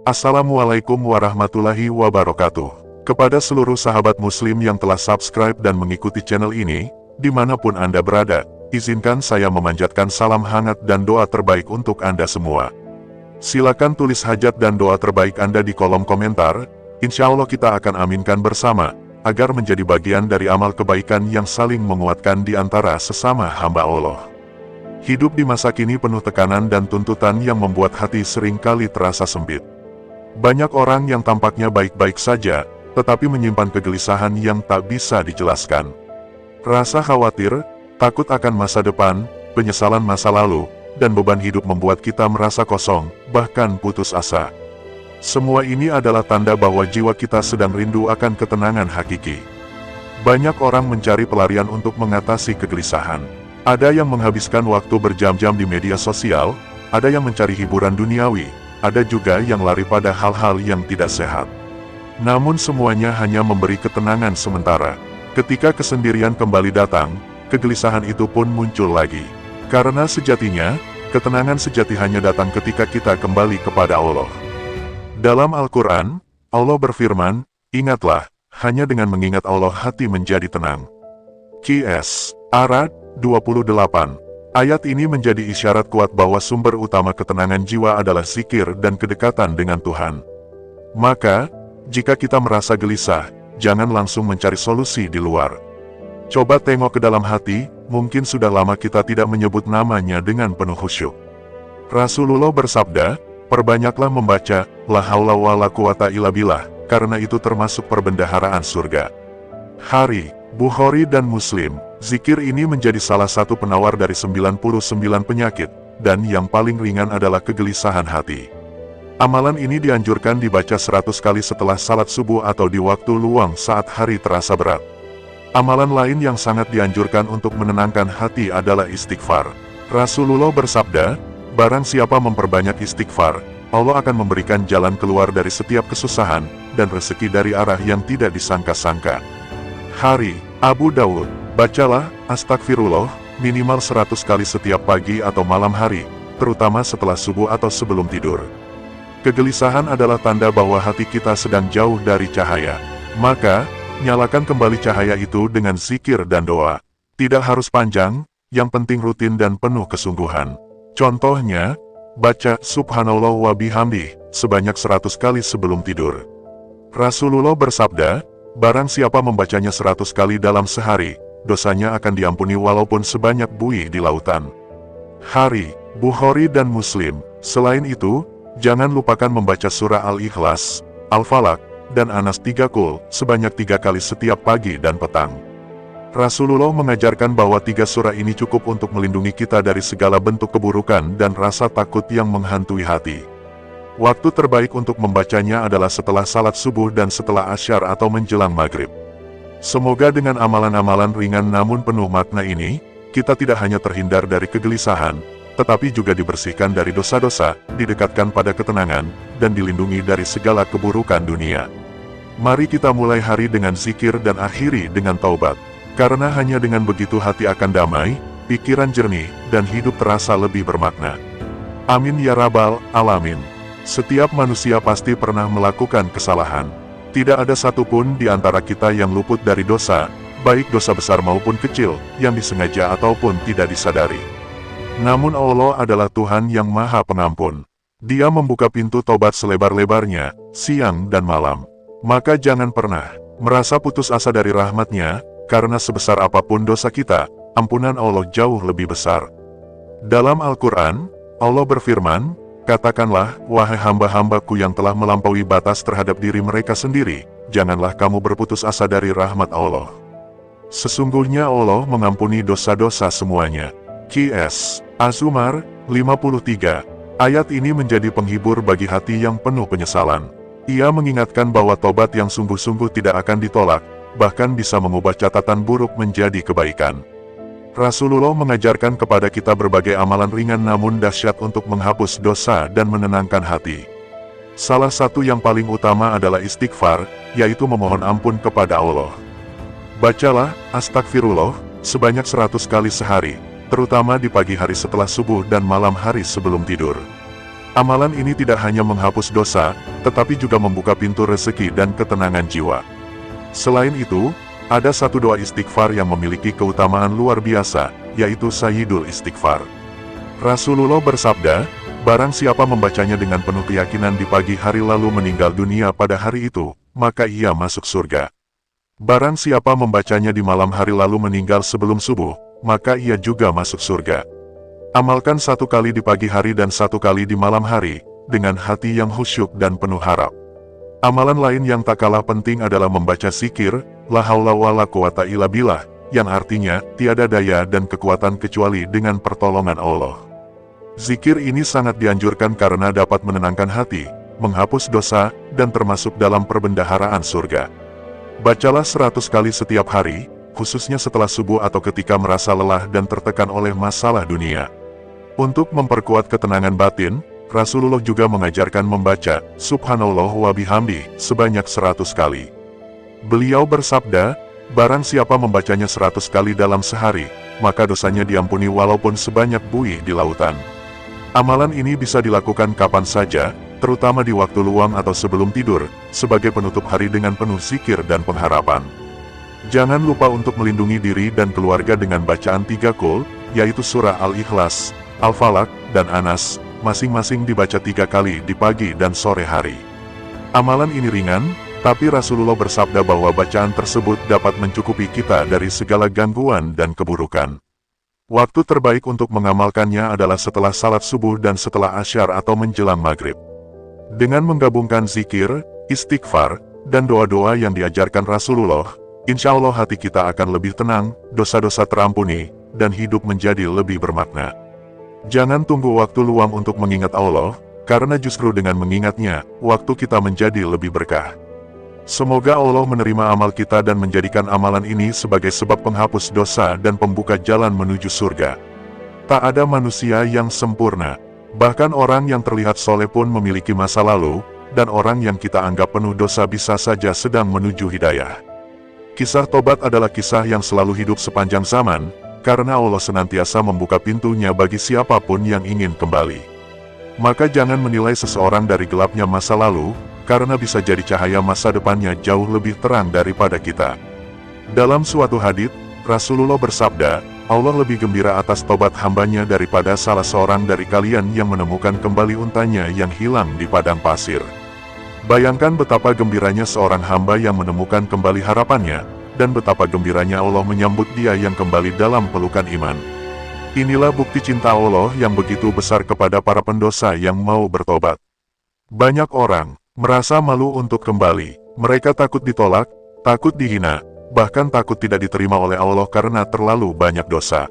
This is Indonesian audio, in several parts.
Assalamualaikum warahmatullahi wabarakatuh. Kepada seluruh sahabat muslim yang telah subscribe dan mengikuti channel ini, dimanapun Anda berada, izinkan saya memanjatkan salam hangat dan doa terbaik untuk Anda semua. Silakan tulis hajat dan doa terbaik Anda di kolom komentar, insya Allah kita akan aminkan bersama, agar menjadi bagian dari amal kebaikan yang saling menguatkan di antara sesama hamba Allah. Hidup di masa kini penuh tekanan dan tuntutan yang membuat hati seringkali terasa sempit. Banyak orang yang tampaknya baik-baik saja, tetapi menyimpan kegelisahan yang tak bisa dijelaskan. Rasa khawatir, takut akan masa depan, penyesalan masa lalu, dan beban hidup membuat kita merasa kosong, bahkan putus asa. Semua ini adalah tanda bahwa jiwa kita sedang rindu akan ketenangan hakiki. Banyak orang mencari pelarian untuk mengatasi kegelisahan. Ada yang menghabiskan waktu berjam-jam di media sosial, ada yang mencari hiburan duniawi, ada juga yang lari pada hal-hal yang tidak sehat. Namun semuanya hanya memberi ketenangan sementara. Ketika kesendirian kembali datang, kegelisahan itu pun muncul lagi. Karena sejatinya, ketenangan sejati hanya datang ketika kita kembali kepada Allah. Dalam Al-Quran, Allah berfirman, "Ingatlah, hanya dengan mengingat Allah hati menjadi tenang." Qs. Arad 28. Ayat ini menjadi isyarat kuat bahwa sumber utama ketenangan jiwa adalah zikir dan kedekatan dengan Tuhan. Maka, jika kita merasa gelisah, jangan langsung mencari solusi di luar. Coba tengok ke dalam hati, mungkin sudah lama kita tidak menyebut namanya dengan penuh khusyuk. Rasulullah bersabda, "Perbanyaklah membaca, la haula wa la quwata illa billah, karena itu termasuk perbendaharaan surga." Hari, Bukhari dan Muslim. Zikir ini menjadi salah satu penawar dari 99 penyakit, dan yang paling ringan adalah kegelisahan hati. Amalan ini dianjurkan dibaca 100 kali setelah salat subuh atau di waktu luang saat hari terasa berat. Amalan lain yang sangat dianjurkan untuk menenangkan hati adalah istighfar. Rasulullah bersabda, "Barang siapa memperbanyak istighfar, Allah akan memberikan jalan keluar dari setiap kesusahan, dan rezeki dari arah yang tidak disangka-sangka." Hari, Abu Dawud. Bacalah, astagfirullah, minimal 100 kali setiap pagi atau malam hari, terutama setelah subuh atau sebelum tidur. Kegelisahan adalah tanda bahwa hati kita sedang jauh dari cahaya. Maka, nyalakan kembali cahaya itu dengan zikir dan doa. Tidak harus panjang, yang penting rutin dan penuh kesungguhan. Contohnya, baca Subhanallah wa bihamdih sebanyak 100 kali sebelum tidur. Rasulullah bersabda, barang siapa membacanya 100 kali dalam sehari, dosanya akan diampuni walaupun sebanyak buih di lautan. Hari, Bukhari dan Muslim. Selain itu, jangan lupakan membaca surah Al-Ikhlas, Al-Falaq, dan Anas 3 Kul sebanyak 3 kali setiap pagi dan petang. Rasulullah mengajarkan bahwa 3 surah ini cukup untuk melindungi kita dari segala bentuk keburukan dan rasa takut yang menghantui hati. Waktu terbaik untuk membacanya adalah setelah salat subuh dan setelah asyar atau menjelang maghrib. Semoga dengan amalan-amalan ringan namun penuh makna ini, kita tidak hanya terhindar dari kegelisahan, tetapi juga dibersihkan dari dosa-dosa, didekatkan pada ketenangan, dan dilindungi dari segala keburukan dunia. Mari kita mulai hari dengan zikir dan akhiri dengan taubat. Karena hanya dengan begitu hati akan damai, pikiran jernih, dan hidup terasa lebih bermakna. Amin ya rabbal alamin. Setiap manusia pasti pernah melakukan kesalahan. Tidak ada satupun di antara kita yang luput dari dosa, baik dosa besar maupun kecil, yang disengaja ataupun tidak disadari. Namun Allah adalah Tuhan yang Maha Pengampun. Dia membuka pintu tobat selebar-lebarnya, siang dan malam. Maka jangan pernah merasa putus asa dari rahmat-Nya, karena sebesar apapun dosa kita, ampunan Allah jauh lebih besar. Dalam Al-Quran, Allah berfirman, "Katakanlah, wahai hamba-hambaku yang telah melampaui batas terhadap diri mereka sendiri, janganlah kamu berputus asa dari rahmat Allah. Sesungguhnya Allah mengampuni dosa-dosa semuanya." Qs. Az-Zumar 53. Ayat ini menjadi penghibur bagi hati yang penuh penyesalan. Ia mengingatkan bahwa tobat yang sungguh-sungguh tidak akan ditolak, bahkan bisa mengubah catatan buruk menjadi kebaikan. Rasulullah mengajarkan kepada kita berbagai amalan ringan namun dahsyat untuk menghapus dosa dan menenangkan hati. Salah satu yang paling utama adalah istighfar, yaitu memohon ampun kepada Allah. Bacalah, astagfirullah, sebanyak 100 kali sehari, terutama di pagi hari setelah subuh dan malam hari sebelum tidur. Amalan ini tidak hanya menghapus dosa, tetapi juga membuka pintu rezeki dan ketenangan jiwa. Selain itu, ada satu doa istighfar yang memiliki keutamaan luar biasa, yaitu Sayyidul Istighfar. Rasulullah bersabda, barang siapa membacanya dengan penuh keyakinan di pagi hari lalu meninggal dunia pada hari itu, maka ia masuk surga. Barang siapa membacanya di malam hari lalu meninggal sebelum subuh, maka ia juga masuk surga. Amalkan 1 kali di pagi hari dan 1 kali di malam hari, dengan hati yang khusyuk dan penuh harap. Amalan lain yang tak kalah penting adalah membaca zikir, la haula wala quwata illa billah, yang artinya, tiada daya dan kekuatan kecuali dengan pertolongan Allah. Zikir ini sangat dianjurkan karena dapat menenangkan hati, menghapus dosa, dan termasuk dalam perbendaharaan surga. Bacalah 100 kali setiap hari, khususnya setelah subuh atau ketika merasa lelah dan tertekan oleh masalah dunia. Untuk memperkuat ketenangan batin, Rasulullah juga mengajarkan membaca Subhanallah wa bihamdi sebanyak 100 kali. Beliau bersabda, barang siapa membacanya 100 kali dalam sehari, maka dosanya diampuni walaupun sebanyak buih di lautan. Amalan ini bisa dilakukan kapan saja, terutama di waktu luang atau sebelum tidur, sebagai penutup hari dengan penuh zikir dan pengharapan. Jangan lupa untuk melindungi diri dan keluarga dengan bacaan 3 qul, yaitu surah Al-Ikhlas, Al-Falaq, dan Anas, masing-masing dibaca 3 kali di pagi dan sore hari. Amalan ini ringan, tapi Rasulullah bersabda bahwa bacaan tersebut dapat mencukupi kita dari segala gangguan dan keburukan. Waktu terbaik untuk mengamalkannya adalah setelah salat subuh dan setelah asyar atau menjelang maghrib. Dengan menggabungkan zikir, istighfar, dan doa-doa yang diajarkan Rasulullah, insya Allah hati kita akan lebih tenang, dosa-dosa terampuni, dan hidup menjadi lebih bermakna. Jangan tunggu waktu luang untuk mengingat Allah, karena justru dengan mengingatnya, waktu kita menjadi lebih berkah. Semoga Allah menerima amal kita dan menjadikan amalan ini sebagai sebab penghapus dosa dan pembuka jalan menuju surga. Tak ada manusia yang sempurna, bahkan orang yang terlihat soleh pun memiliki masa lalu, dan orang yang kita anggap penuh dosa bisa saja sedang menuju hidayah. Kisah tobat adalah kisah yang selalu hidup sepanjang zaman, karena Allah senantiasa membuka pintunya bagi siapapun yang ingin kembali. Maka jangan menilai seseorang dari gelapnya masa lalu, karena bisa jadi cahaya masa depannya jauh lebih terang daripada kita. Dalam suatu hadits, Rasulullah bersabda, Allah lebih gembira atas tobat hambanya daripada salah seorang dari kalian yang menemukan kembali untanya yang hilang di padang pasir. Bayangkan betapa gembiranya seorang hamba yang menemukan kembali harapannya, dan betapa gembiranya Allah menyambut dia yang kembali dalam pelukan iman. Inilah bukti cinta Allah yang begitu besar kepada para pendosa yang mau bertobat. Banyak orang merasa malu untuk kembali. Mereka takut ditolak, takut dihina, bahkan takut tidak diterima oleh Allah karena terlalu banyak dosa.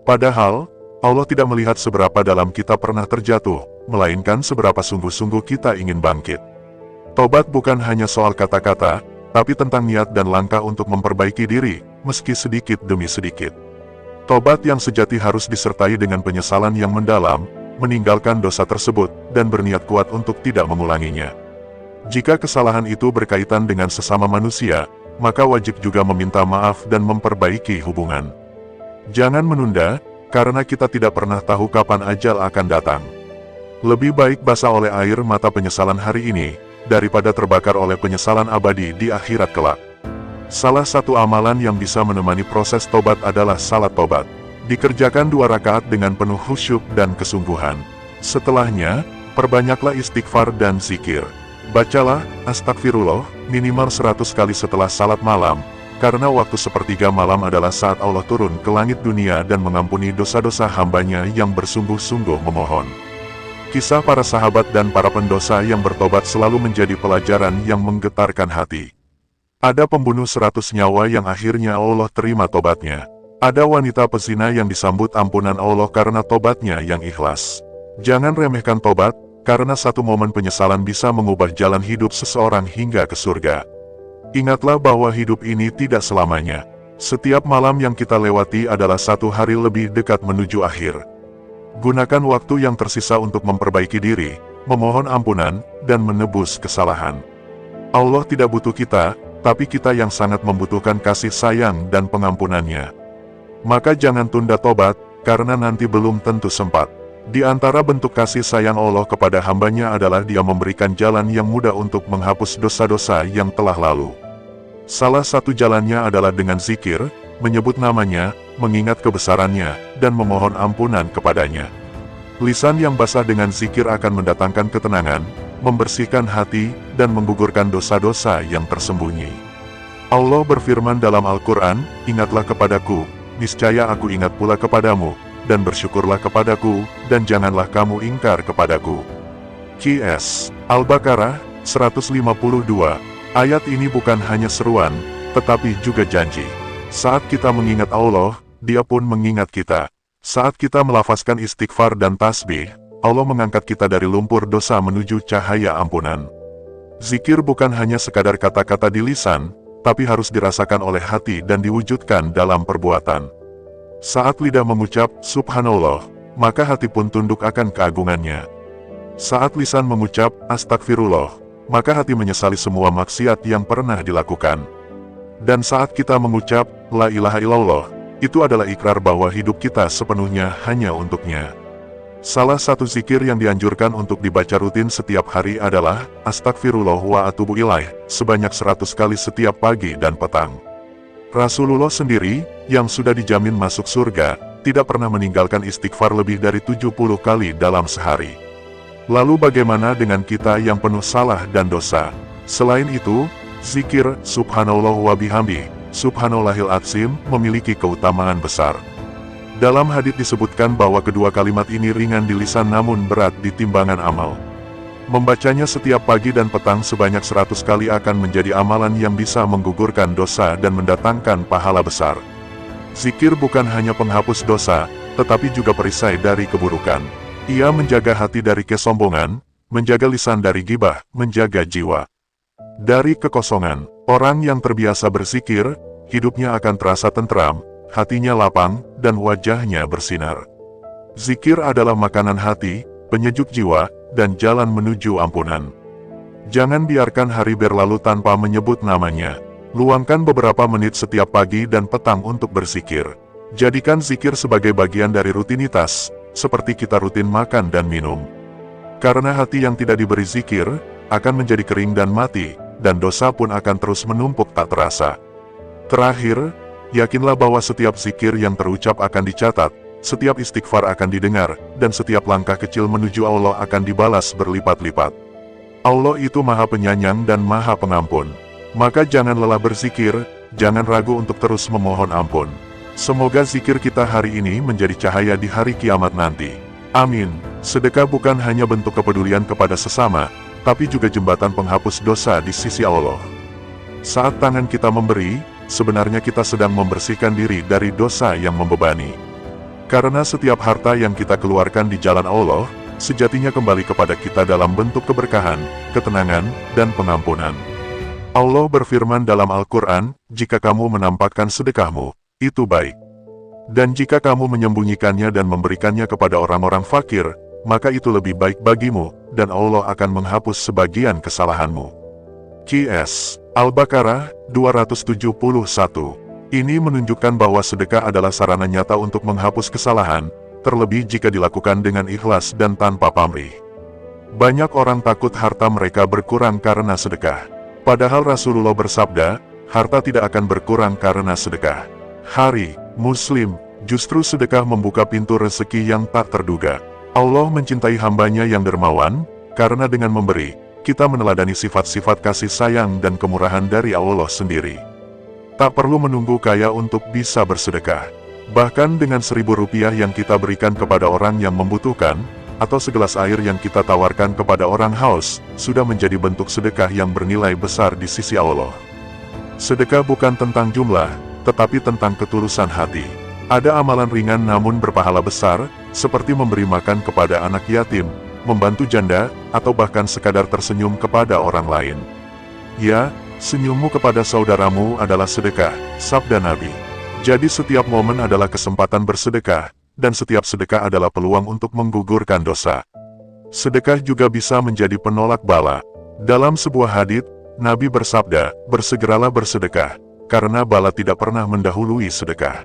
Padahal, Allah tidak melihat seberapa dalam kita pernah terjatuh, melainkan seberapa sungguh-sungguh kita ingin bangkit. Tobat bukan hanya soal kata-kata, tapi tentang niat dan langkah untuk memperbaiki diri, meski sedikit demi sedikit. Tobat yang sejati harus disertai dengan penyesalan yang mendalam, meninggalkan dosa tersebut, dan berniat kuat untuk tidak mengulanginya. Jika kesalahan itu berkaitan dengan sesama manusia, maka wajib juga meminta maaf dan memperbaiki hubungan. Jangan menunda, karena kita tidak pernah tahu kapan ajal akan datang. Lebih baik basah oleh air mata penyesalan hari ini, daripada terbakar oleh penyesalan abadi di akhirat kelak. Salah satu amalan yang bisa menemani proses tobat adalah salat tobat. Dikerjakan 2 rakaat dengan penuh khusyuk dan kesungguhan. Setelahnya, perbanyaklah istighfar dan zikir. Bacalah astagfirullah minimal 100 kali setelah salat malam, karena waktu sepertiga malam adalah saat Allah turun ke langit dunia dan mengampuni dosa-dosa hambanya yang bersungguh-sungguh memohon. Kisah para sahabat dan para pendosa yang bertobat selalu menjadi pelajaran yang menggetarkan hati. Ada pembunuh 100 nyawa yang akhirnya Allah terima tobatnya. Ada wanita pezina yang disambut ampunan Allah karena tobatnya yang ikhlas. Jangan remehkan tobat, karena satu momen penyesalan bisa mengubah jalan hidup seseorang hingga ke surga. Ingatlah bahwa hidup ini tidak selamanya. Setiap malam yang kita lewati adalah satu hari lebih dekat menuju akhir. Gunakan waktu yang tersisa untuk memperbaiki diri, memohon ampunan, dan menebus kesalahan. Allah tidak butuh kita, tapi kita yang sangat membutuhkan kasih sayang dan pengampunannya. Maka jangan tunda tobat, karena nanti belum tentu sempat. Di antara bentuk kasih sayang Allah kepada hambanya adalah Dia memberikan jalan yang mudah untuk menghapus dosa-dosa yang telah lalu. Salah satu jalannya adalah dengan zikir, menyebut namanya, mengingat kebesarannya, dan memohon ampunan kepadanya. Lisan yang basah dengan zikir akan mendatangkan ketenangan, membersihkan hati, dan menggugurkan dosa-dosa yang tersembunyi. Allah berfirman dalam Al-Quran, "Ingatlah kepadaku, niscaya aku ingat pula kepadamu, dan bersyukurlah kepadaku, dan janganlah kamu ingkar kepadaku." QS Al-Baqarah 152. Ayat ini bukan hanya seruan, tetapi juga janji. Saat kita mengingat Allah, Dia pun mengingat kita. Saat kita melafazkan istighfar dan tasbih, Allah mengangkat kita dari lumpur dosa menuju cahaya ampunan. Zikir bukan hanya sekadar kata-kata di lisan, tapi harus dirasakan oleh hati dan diwujudkan dalam perbuatan. Saat lidah mengucap, Subhanallah, maka hati pun tunduk akan keagungannya. Saat lisan mengucap, Astagfirullah, maka hati menyesali semua maksiat yang pernah dilakukan. Dan saat kita mengucap, La ilaha illallah, itu adalah ikrar bahwa hidup kita sepenuhnya hanya untuknya. Salah satu zikir yang dianjurkan untuk dibaca rutin setiap hari adalah, Astagfirullah wa atubu ilaih, sebanyak 100 kali setiap pagi dan petang. Rasulullah sendiri, yang sudah dijamin masuk surga, tidak pernah meninggalkan istighfar lebih dari 70 kali dalam sehari. Lalu bagaimana dengan kita yang penuh salah dan dosa? Selain itu, zikir, Subhanallah wa bihamdi, Subhanallahil Adzim, memiliki keutamaan besar. Dalam hadits disebutkan bahwa kedua kalimat ini ringan di lisan namun berat di timbangan amal. Membacanya setiap pagi dan petang sebanyak 100 kali akan menjadi amalan yang bisa menggugurkan dosa dan mendatangkan pahala besar. Zikir bukan hanya penghapus dosa, tetapi juga perisai dari keburukan. Ia menjaga hati dari kesombongan, menjaga lisan dari ghibah, menjaga jiwa dari kekosongan. Orang yang terbiasa berzikir, hidupnya akan terasa tentram, hatinya lapang, dan wajahnya bersinar. Zikir adalah makanan hati, penyejuk jiwa, dan jalan menuju ampunan. Jangan biarkan hari berlalu tanpa menyebut namanya. Luangkan beberapa menit setiap pagi dan petang untuk berzikir. Jadikan zikir sebagai bagian dari rutinitas, seperti kita rutin makan dan minum. Karena hati yang tidak diberi zikir, akan menjadi kering dan mati, dan dosa pun akan terus menumpuk tak terasa. Terakhir, yakinlah bahwa setiap zikir yang terucap akan dicatat, setiap istighfar akan didengar, dan setiap langkah kecil menuju Allah akan dibalas berlipat-lipat. Allah itu Maha Penyayang dan Maha Pengampun. Maka jangan lelah berzikir, jangan ragu untuk terus memohon ampun. Semoga zikir kita hari ini menjadi cahaya di hari kiamat nanti. Amin. Sedekah bukan hanya bentuk kepedulian kepada sesama, tapi juga jembatan penghapus dosa di sisi Allah. Saat tangan kita memberi, sebenarnya kita sedang membersihkan diri dari dosa yang membebani. Karena setiap harta yang kita keluarkan di jalan Allah, sejatinya kembali kepada kita dalam bentuk keberkahan, ketenangan, dan pengampunan. Allah berfirman dalam Al-Quran, "Jika kamu menampakkan sedekahmu, itu baik. Dan jika kamu menyembunyikannya dan memberikannya kepada orang-orang fakir, maka itu lebih baik bagimu, dan Allah akan menghapus sebagian kesalahanmu." QS Al-Baqarah 271. Ini menunjukkan bahwa sedekah adalah sarana nyata untuk menghapus kesalahan, terlebih jika dilakukan dengan ikhlas dan tanpa pamrih. Banyak orang takut harta mereka berkurang karena sedekah. Padahal Rasulullah bersabda, harta tidak akan berkurang karena sedekah. Hari Muslim, justru sedekah membuka pintu rezeki yang tak terduga. Allah mencintai hambanya yang dermawan, karena dengan memberi, kita meneladani sifat-sifat kasih sayang dan kemurahan dari Allah sendiri. Tak perlu menunggu kaya untuk bisa bersedekah. Bahkan dengan 1.000 rupiah yang kita berikan kepada orang yang membutuhkan, atau segelas air yang kita tawarkan kepada orang haus, sudah menjadi bentuk sedekah yang bernilai besar di sisi Allah. Sedekah bukan tentang jumlah, tetapi tentang ketulusan hati. Ada amalan ringan namun berpahala besar, seperti memberi makan kepada anak yatim, membantu janda, atau bahkan sekadar tersenyum kepada orang lain. Ya, senyummu kepada saudaramu adalah sedekah, sabda Nabi. Jadi setiap momen adalah kesempatan bersedekah, dan setiap sedekah adalah peluang untuk menggugurkan dosa. Sedekah juga bisa menjadi penolak bala. Dalam sebuah hadits, Nabi bersabda, bersegeralah bersedekah, karena bala tidak pernah mendahului sedekah.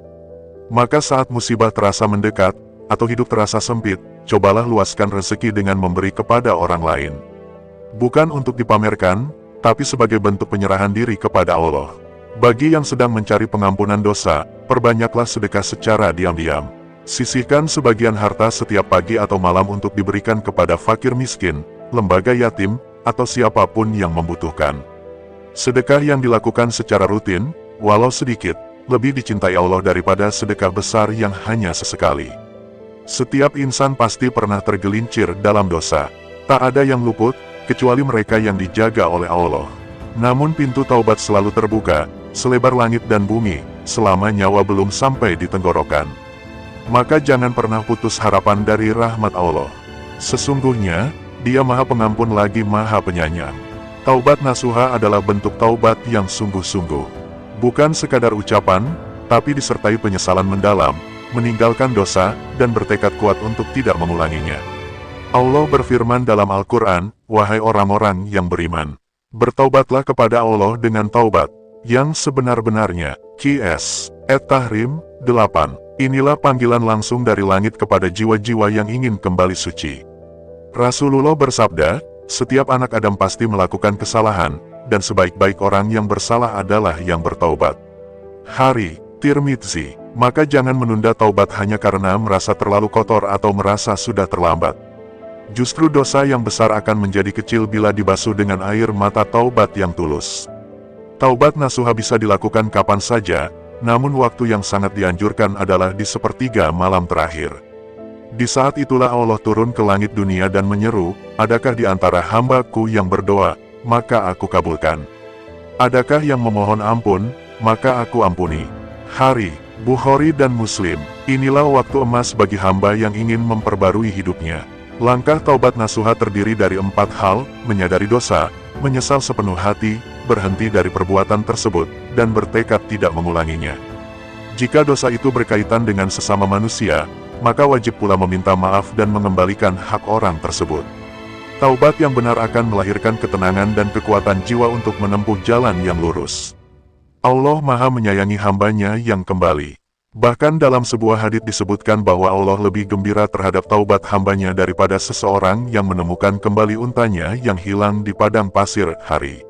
Maka saat musibah terasa mendekat, atau hidup terasa sempit, cobalah luaskan rezeki dengan memberi kepada orang lain. Bukan untuk dipamerkan, tapi sebagai bentuk penyerahan diri kepada Allah. Bagi yang sedang mencari pengampunan dosa, perbanyaklah sedekah secara diam-diam. Sisihkan sebagian harta setiap pagi atau malam untuk diberikan kepada fakir miskin, lembaga yatim, atau siapapun yang membutuhkan. Sedekah yang dilakukan secara rutin, walau sedikit, lebih dicintai Allah daripada sedekah besar yang hanya sesekali. Setiap insan pasti pernah tergelincir dalam dosa. Tak ada yang luput, kecuali mereka yang dijaga oleh Allah. Namun pintu taubat selalu terbuka, selebar langit dan bumi, selama nyawa belum sampai di tenggorokan. Maka jangan pernah putus harapan dari rahmat Allah. Sesungguhnya, Dia Maha Pengampun lagi Maha Penyayang. Taubat nasuha adalah bentuk taubat yang sungguh-sungguh. Bukan sekadar ucapan, tapi disertai penyesalan mendalam, meninggalkan dosa, dan bertekad kuat untuk tidak mengulanginya. Allah berfirman dalam Al-Quran, "Wahai orang-orang yang beriman, bertaubatlah kepada Allah dengan taubat yang sebenar-benarnya." Qs. At-Tahrim 8. Inilah panggilan langsung dari langit kepada jiwa-jiwa yang ingin kembali suci. Rasulullah bersabda, setiap anak Adam pasti melakukan kesalahan, dan sebaik-baik orang yang bersalah adalah yang bertaubat. Hari, Tirmidzi. Maka jangan menunda taubat hanya karena merasa terlalu kotor atau merasa sudah terlambat. Justru dosa yang besar akan menjadi kecil bila dibasuh dengan air mata taubat yang tulus. Taubat nasuha bisa dilakukan kapan saja, namun waktu yang sangat dianjurkan adalah di sepertiga malam terakhir. Di saat itulah Allah turun ke langit dunia dan menyeru, "Adakah di antara hamba-Ku yang berdoa, maka Aku kabulkan? Adakah yang memohon ampun, maka Aku ampuni?" Hari, Bukhari dan Muslim. Inilah waktu emas bagi hamba yang ingin memperbarui hidupnya. Langkah taubat nasuha terdiri dari 4 hal: menyadari dosa, menyesal sepenuh hati, berhenti dari perbuatan tersebut, dan bertekad tidak mengulanginya. Jika dosa itu berkaitan dengan sesama manusia, maka wajib pula meminta maaf dan mengembalikan hak orang tersebut. Taubat yang benar akan melahirkan ketenangan dan kekuatan jiwa untuk menempuh jalan yang lurus. Allah Maha menyayangi hambanya yang kembali. Bahkan dalam sebuah hadits disebutkan bahwa Allah lebih gembira terhadap taubat hambanya daripada seseorang yang menemukan kembali untanya yang hilang di padang pasir. Hari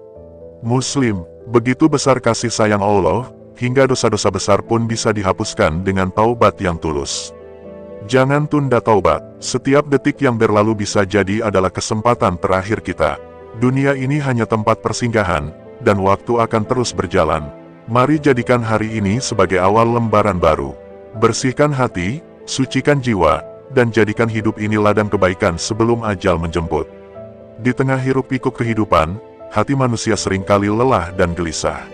Muslim. Begitu besar kasih sayang Allah, hingga dosa-dosa besar pun bisa dihapuskan dengan taubat yang tulus. Jangan tunda taubat. Setiap detik yang berlalu bisa jadi adalah kesempatan terakhir kita. Dunia ini hanya tempat persinggahan, dan waktu akan terus berjalan. Mari jadikan hari ini sebagai awal lembaran baru. Bersihkan hati, sucikan jiwa, dan jadikan hidup ini ladang kebaikan sebelum ajal menjemput. Di tengah hiruk-pikuk kehidupan, hati manusia seringkali lelah dan gelisah.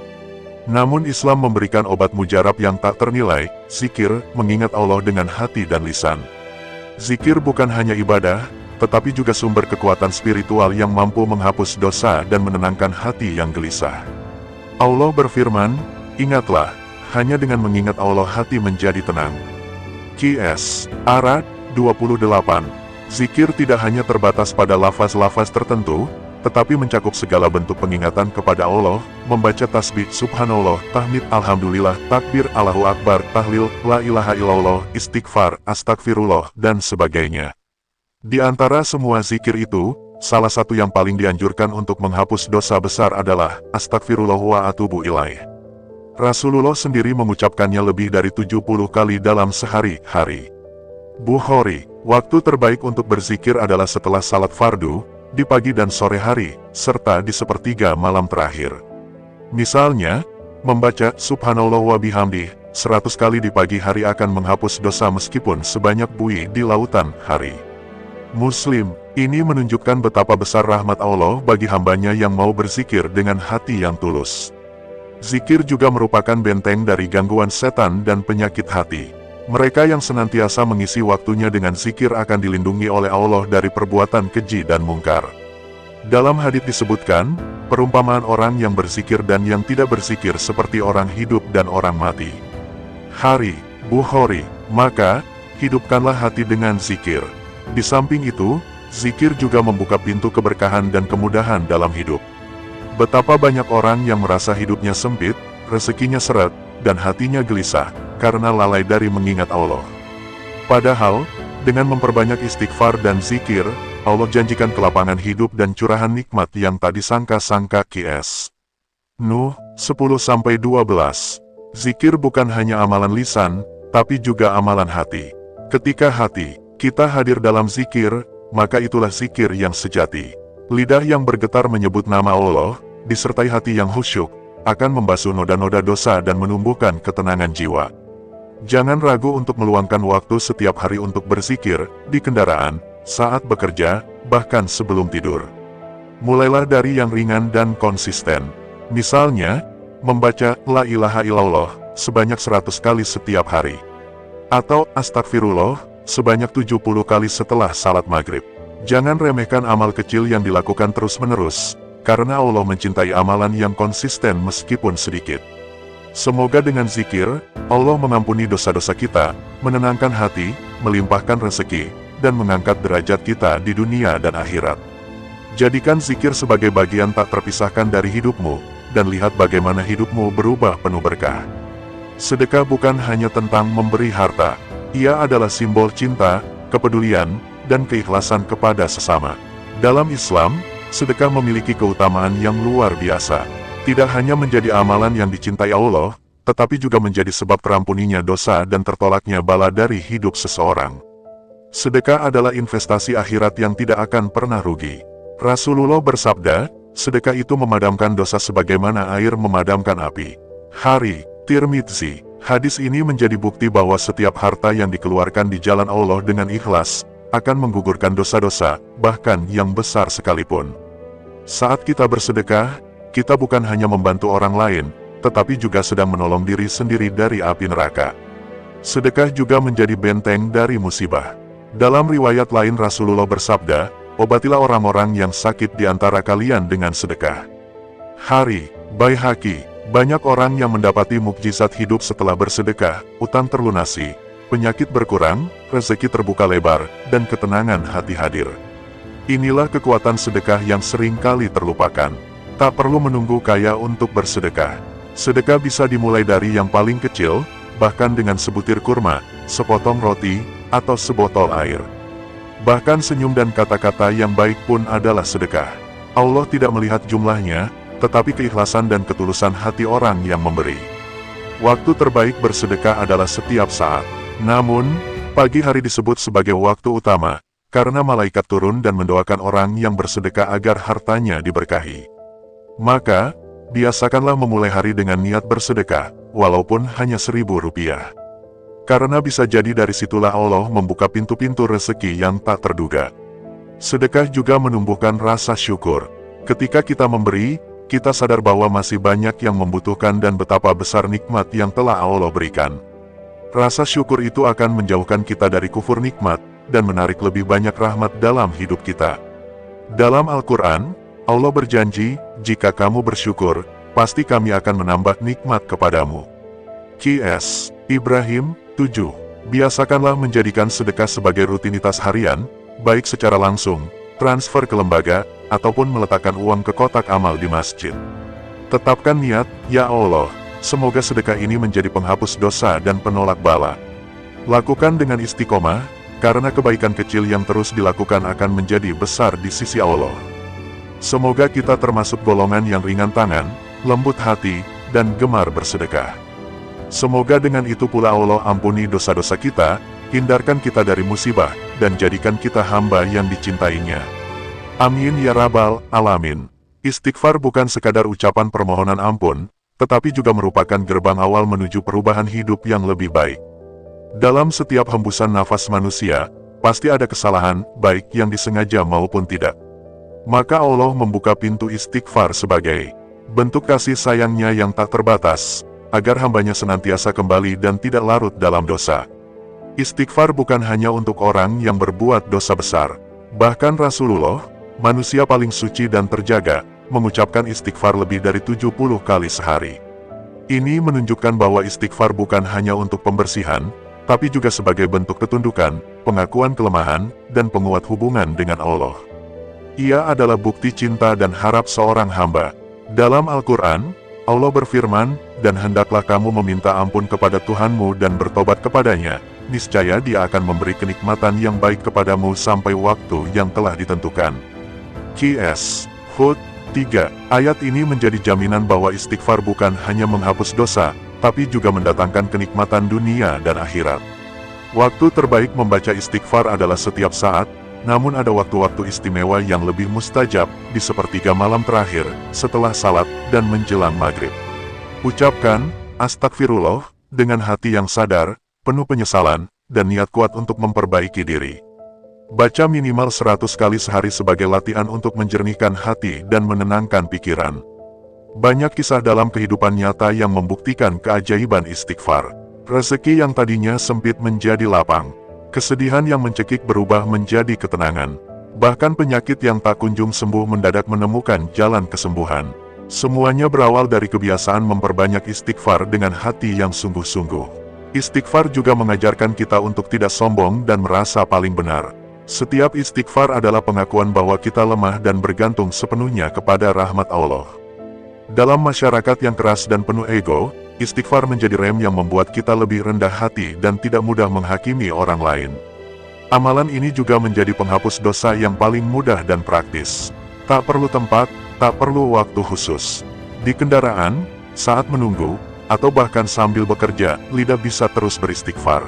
Namun Islam memberikan obat mujarab yang tak ternilai, zikir, mengingat Allah dengan hati dan lisan. Zikir bukan hanya ibadah, tetapi juga sumber kekuatan spiritual yang mampu menghapus dosa dan menenangkan hati yang gelisah. Allah berfirman, "Ingatlah, hanya dengan mengingat Allah hati menjadi tenang." Qs. Arad 28. Zikir tidak hanya terbatas pada lafaz-lafaz tertentu, tetapi mencakup segala bentuk pengingatan kepada Allah, membaca tasbih, subhanallah, tahmid, alhamdulillah, takbir, Allahu Akbar, tahlil, la ilaha illallah, istighfar, astagfirullah, dan sebagainya. Di antara semua zikir itu, salah satu yang paling dianjurkan untuk menghapus dosa besar adalah astagfirullah wa atubu ilaih. Rasulullah sendiri mengucapkannya lebih dari 70 kali dalam sehari-hari. Bukhari. Waktu terbaik untuk berzikir adalah setelah salat fardu, di pagi dan sore hari, serta di sepertiga malam terakhir. Misalnya, membaca subhanallah wa bihamdih 100 kali di pagi hari akan menghapus dosa meskipun sebanyak buih di lautan hari. Muslim. Ini menunjukkan betapa besar rahmat Allah bagi hambanya yang mau berzikir dengan hati yang tulus. Zikir juga merupakan benteng dari gangguan setan dan penyakit hati. Mereka yang senantiasa mengisi waktunya dengan zikir akan dilindungi oleh Allah dari perbuatan keji dan mungkar. Dalam hadits disebutkan, perumpamaan orang yang berzikir dan yang tidak berzikir seperti orang hidup dan orang mati. Hari, Bukhari. Maka, hidupkanlah hati dengan zikir. Di samping itu, zikir juga membuka pintu keberkahan dan kemudahan dalam hidup. Betapa banyak orang yang merasa hidupnya sempit, rezekinya seret, dan hatinya gelisah, karena lalai dari mengingat Allah. Padahal, dengan memperbanyak istighfar dan zikir, Allah janjikan kelapangan hidup dan curahan nikmat yang tak disangka-sangka. QS Nuh 10-12. Zikir bukan hanya amalan lisan, tapi juga amalan hati. Ketika hati kita hadir dalam zikir, maka itulah zikir yang sejati. Lidah yang bergetar menyebut nama Allah, disertai hati yang khusyuk, akan membasuh noda-noda dosa dan menumbuhkan ketenangan jiwa. Jangan ragu untuk meluangkan waktu setiap hari untuk berzikir, di kendaraan, saat bekerja, bahkan sebelum tidur. Mulailah dari yang ringan dan konsisten. Misalnya, membaca La ilaha illallah sebanyak 100 kali setiap hari. Atau astagfirullah sebanyak 70 kali setelah salat maghrib. Jangan remehkan amal kecil yang dilakukan terus-menerus, karena Allah mencintai amalan yang konsisten meskipun sedikit. Semoga dengan zikir, Allah mengampuni dosa-dosa kita, menenangkan hati, melimpahkan rezeki, dan mengangkat derajat kita di dunia dan akhirat. Jadikan zikir sebagai bagian tak terpisahkan dari hidupmu, dan lihat bagaimana hidupmu berubah penuh berkah. Sedekah bukan hanya tentang memberi harta, ia adalah simbol cinta, kepedulian, dan keikhlasan kepada sesama. Dalam Islam, sedekah memiliki keutamaan yang luar biasa. Tidak hanya menjadi amalan yang dicintai Allah, tetapi juga menjadi sebab terampuninya dosa dan tertolaknya bala dari hidup seseorang. Sedekah adalah investasi akhirat yang tidak akan pernah rugi. Rasulullah bersabda, sedekah itu memadamkan dosa sebagaimana air memadamkan api. Hari Tirmidzi. Hadis ini menjadi bukti bahwa setiap harta yang dikeluarkan di jalan Allah dengan ikhlas, akan menggugurkan dosa-dosa, bahkan yang besar sekalipun. Saat kita bersedekah, kita bukan hanya membantu orang lain, tetapi juga sedang menolong diri sendiri dari api neraka. Sedekah juga menjadi benteng dari musibah. Dalam riwayat lain Rasulullah bersabda, obatilah orang-orang yang sakit di antara kalian dengan sedekah. Hari Baihaqi. Banyak orang yang mendapati mukjizat hidup setelah bersedekah, utang terlunasi, penyakit berkurang, rezeki terbuka lebar, dan ketenangan hati hadir. Inilah kekuatan sedekah yang sering kali terlupakan. Tak perlu menunggu kaya untuk bersedekah. Sedekah bisa dimulai dari yang paling kecil, bahkan dengan sebutir kurma, sepotong roti, atau sebotol air. Bahkan senyum dan kata-kata yang baik pun adalah sedekah. Allah tidak melihat jumlahnya, tetapi keikhlasan dan ketulusan hati orang yang memberi. Waktu terbaik bersedekah adalah setiap saat. Namun, pagi hari disebut sebagai waktu utama, karena malaikat turun dan mendoakan orang yang bersedekah agar hartanya diberkahi. Maka, biasakanlah memulai hari dengan niat bersedekah, walaupun hanya Rp1.000. Karena bisa jadi dari situlah Allah membuka pintu-pintu rezeki yang tak terduga. Sedekah juga menumbuhkan rasa syukur. Ketika kita memberi, kita sadar bahwa masih banyak yang membutuhkan dan betapa besar nikmat yang telah Allah berikan. Rasa syukur itu akan menjauhkan kita dari kufur nikmat, dan menarik lebih banyak rahmat dalam hidup kita. Dalam Al-Quran, Allah berjanji, jika kamu bersyukur, pasti kami akan menambah nikmat kepadamu. QS Ibrahim 7. Biasakanlah menjadikan sedekah sebagai rutinitas harian, baik secara langsung, transfer ke lembaga, ataupun meletakkan uang ke kotak amal di masjid. Tetapkan niat, ya Allah, semoga sedekah ini menjadi penghapus dosa dan penolak bala. Lakukan dengan istiqomah, karena kebaikan kecil yang terus dilakukan akan menjadi besar di sisi Allah. Semoga kita termasuk golongan yang ringan tangan, lembut hati, dan gemar bersedekah. Semoga dengan itu pula Allah ampuni dosa-dosa kita, hindarkan kita dari musibah, dan jadikan kita hamba yang dicintainya. Amin ya rabbal alamin. Istighfar bukan sekadar ucapan permohonan ampun, tetapi juga merupakan gerbang awal menuju perubahan hidup yang lebih baik. Dalam setiap hembusan nafas manusia, pasti ada kesalahan, baik yang disengaja maupun tidak. Maka Allah membuka pintu istighfar sebagai bentuk kasih sayangnya yang tak terbatas, agar hambanya senantiasa kembali dan tidak larut dalam dosa. Istighfar bukan hanya untuk orang yang berbuat dosa besar. Bahkan Rasulullah, manusia paling suci dan terjaga, mengucapkan istighfar lebih dari 70 kali sehari. Ini menunjukkan bahwa istighfar bukan hanya untuk pembersihan, tapi juga sebagai bentuk ketundukan, pengakuan kelemahan, dan penguat hubungan dengan Allah. Ia adalah bukti cinta dan harap seorang hamba. Dalam Al-Quran, Allah berfirman, dan hendaklah kamu meminta ampun kepada Tuhanmu dan bertobat kepadanya, niscaya Dia akan memberi kenikmatan yang baik kepadamu sampai waktu yang telah ditentukan. Qs. Hud 3. Ayat ini menjadi jaminan bahwa istighfar bukan hanya menghapus dosa, tapi juga mendatangkan kenikmatan dunia dan akhirat. Waktu terbaik membaca istighfar adalah setiap saat, namun ada waktu-waktu istimewa yang lebih mustajab, di sepertiga malam terakhir, setelah salat, dan menjelang maghrib. Ucapkan, astagfirullah, dengan hati yang sadar, penuh penyesalan, dan niat kuat untuk memperbaiki diri. Baca minimal 100 kali sehari sebagai latihan untuk menjernihkan hati dan menenangkan pikiran. Banyak kisah dalam kehidupan nyata yang membuktikan keajaiban istighfar. Rezeki yang tadinya sempit menjadi lapang. Kesedihan yang mencekik berubah menjadi ketenangan. Bahkan penyakit yang tak kunjung sembuh mendadak menemukan jalan kesembuhan. Semuanya berawal dari kebiasaan memperbanyak istighfar dengan hati yang sungguh-sungguh. Istighfar juga mengajarkan kita untuk tidak sombong dan merasa paling benar. Setiap istighfar adalah pengakuan bahwa kita lemah dan bergantung sepenuhnya kepada rahmat Allah. Dalam masyarakat yang keras dan penuh ego, istighfar menjadi rem yang membuat kita lebih rendah hati dan tidak mudah menghakimi orang lain. Amalan ini juga menjadi penghapus dosa yang paling mudah dan praktis. Tak perlu tempat, tak perlu waktu khusus. Di kendaraan, saat menunggu, atau bahkan sambil bekerja, lidah bisa terus beristighfar.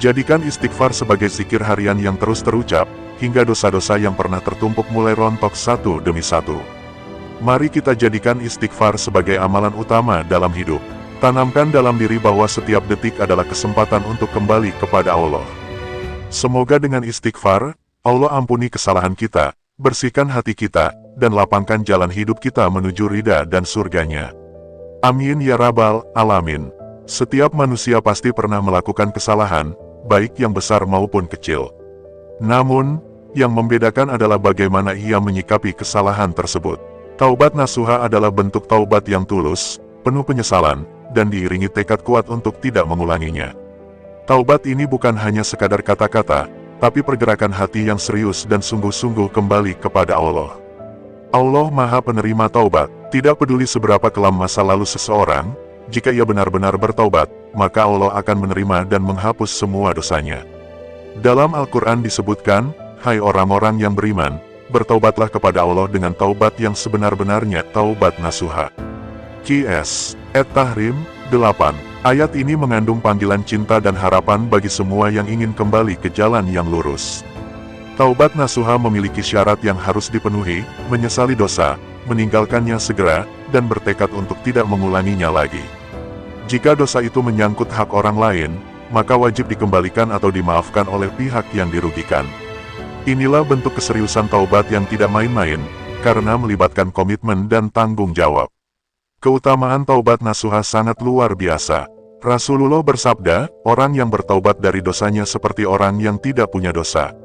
Jadikan istighfar sebagai zikir harian yang terus terucap, hingga dosa-dosa yang pernah tertumpuk mulai rontok satu demi satu. Mari kita jadikan istighfar sebagai amalan utama dalam hidup. Tanamkan dalam diri bahwa setiap detik adalah kesempatan untuk kembali kepada Allah. Semoga dengan istighfar, Allah ampuni kesalahan kita, bersihkan hati kita, dan lapangkan jalan hidup kita menuju ridha dan surganya. Amin ya rabbal alamin. Setiap manusia pasti pernah melakukan kesalahan, baik yang besar maupun kecil. Namun, yang membedakan adalah bagaimana ia menyikapi kesalahan tersebut. Taubat nasuha adalah bentuk taubat yang tulus, penuh penyesalan, dan diiringi tekad kuat untuk tidak mengulanginya. Taubat ini bukan hanya sekadar kata-kata, tapi pergerakan hati yang serius dan sungguh-sungguh kembali kepada Allah. Allah Maha Penerima Taubat, tidak peduli seberapa kelam masa lalu seseorang, jika ia benar-benar bertaubat, maka Allah akan menerima dan menghapus semua dosanya. Dalam Al-Quran disebutkan, hai orang-orang yang beriman, bertaubatlah kepada Allah dengan taubat yang sebenar-benarnya, taubat nasuha. Qs. At-Tahrim 8. Ayat ini mengandung panggilan cinta dan harapan bagi semua yang ingin kembali ke jalan yang lurus. Taubat nasuha memiliki syarat yang harus dipenuhi, menyesali dosa, meninggalkannya segera, dan bertekad untuk tidak mengulanginya lagi. Jika dosa itu menyangkut hak orang lain, maka wajib dikembalikan atau dimaafkan oleh pihak yang dirugikan. Inilah bentuk keseriusan taubat yang tidak main-main, karena melibatkan komitmen dan tanggung jawab. Keutamaan taubat nasuha sangat luar biasa. Rasulullah bersabda, orang yang bertaubat dari dosanya seperti orang yang tidak punya dosa.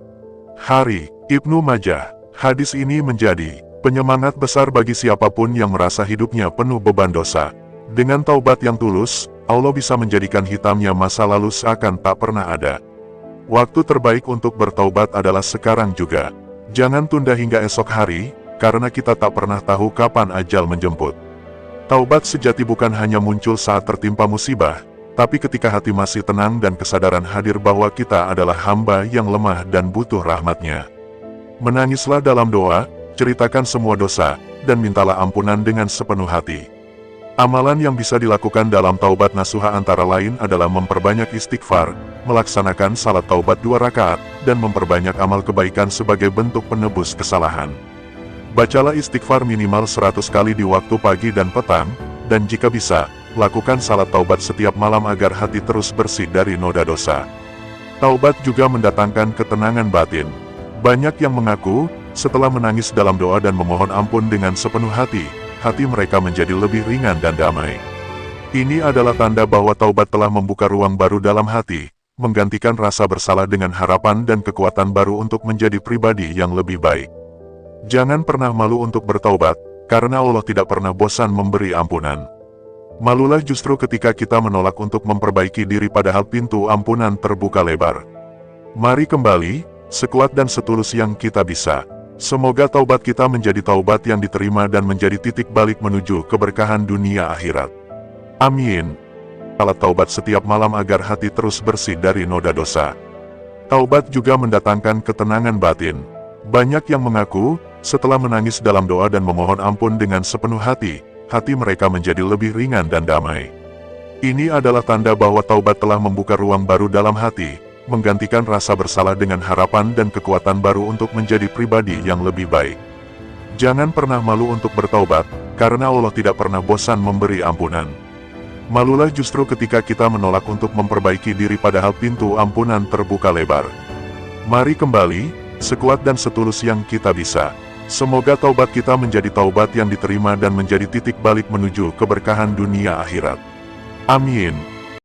Hari, Ibnu Majah. Hadis ini menjadi penyemangat besar bagi siapapun yang merasa hidupnya penuh beban dosa. Dengan taubat yang tulus, Allah bisa menjadikan hitamnya masa lalu seakan tak pernah ada. Waktu terbaik untuk bertaubat adalah sekarang juga. Jangan tunda hingga esok hari, karena kita tak pernah tahu kapan ajal menjemput. Taubat sejati bukan hanya muncul saat tertimpa musibah, tapi ketika hati masih tenang dan kesadaran hadir bahwa kita adalah hamba yang lemah dan butuh rahmat-Nya. Menangislah dalam doa, ceritakan semua dosa, dan mintalah ampunan dengan sepenuh hati. Amalan yang bisa dilakukan dalam taubat nasuha antara lain adalah memperbanyak istighfar, melaksanakan salat taubat 2 rakaat, dan memperbanyak amal kebaikan sebagai bentuk penebus kesalahan. Bacalah istighfar minimal 100 kali di waktu pagi dan petang, dan jika bisa, lakukan salat taubat setiap malam agar hati terus bersih dari noda dosa. Taubat juga mendatangkan ketenangan batin. Banyak yang mengaku, setelah menangis dalam doa dan memohon ampun dengan sepenuh hati mereka menjadi lebih ringan dan damai. Ini adalah tanda bahwa taubat telah membuka ruang baru dalam hati, menggantikan rasa bersalah dengan harapan dan kekuatan baru untuk menjadi pribadi yang lebih baik. Jangan pernah malu untuk bertaubat, karena Allah tidak pernah bosan memberi ampunan. Malulah justru ketika kita menolak untuk memperbaiki diri padahal pintu ampunan terbuka lebar. Mari kembali, sekuat dan setulus yang kita bisa. Semoga taubat kita menjadi taubat yang diterima dan menjadi titik balik menuju keberkahan dunia akhirat. Amin. alat taubat setiap malam agar hati terus bersih dari noda dosa. Taubat juga mendatangkan ketenangan batin. Banyak yang mengaku, setelah menangis dalam doa dan memohon ampun dengan sepenuh hati mereka menjadi lebih ringan dan damai. Ini adalah tanda bahwa taubat telah membuka ruang baru dalam hati, menggantikan rasa bersalah dengan harapan dan kekuatan baru untuk menjadi pribadi yang lebih baik. Jangan pernah malu untuk bertaubat, karena Allah tidak pernah bosan memberi ampunan. Malulah justru ketika kita menolak untuk memperbaiki diri padahal pintu ampunan terbuka lebar. Mari kembali, sekuat dan setulus yang kita bisa. Semoga taubat kita menjadi taubat yang diterima dan menjadi titik balik menuju keberkahan dunia akhirat. Amin.